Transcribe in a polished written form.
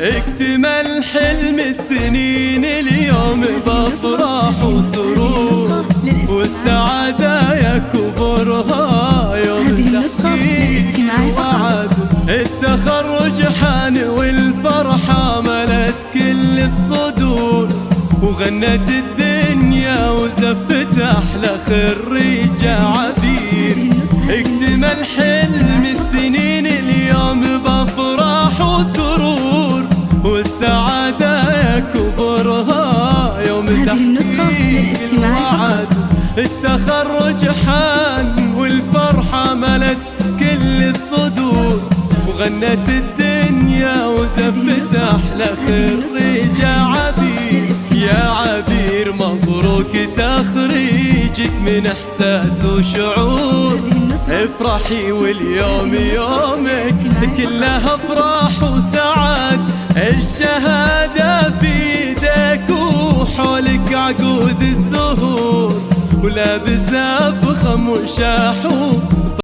اكتمل حلم السنين اليوم بافراح وسرور، والسعادة يكبرها يوم التحقيق وعد. التخرج حان والفرحة ملت كل الصدور، وغنت الدنيا وزفت أحلى خريجة عبير. اكتمل حلم السنين اليوم بافراح وسرور، والسعادة يكبرها يوم تحقيق وعد. التخرج حان والفرحة ملت كل الصدور، وغنت الدنيا وزفت أحلى خريجة عبير. يا عبير مبروك تخريجك من إحساس وشعور، افرحي واليوم يومك كلها افراح وسعاد. الشهادة في ايدك وحولك عقود الزهور، ولابسة فخم وشاحور.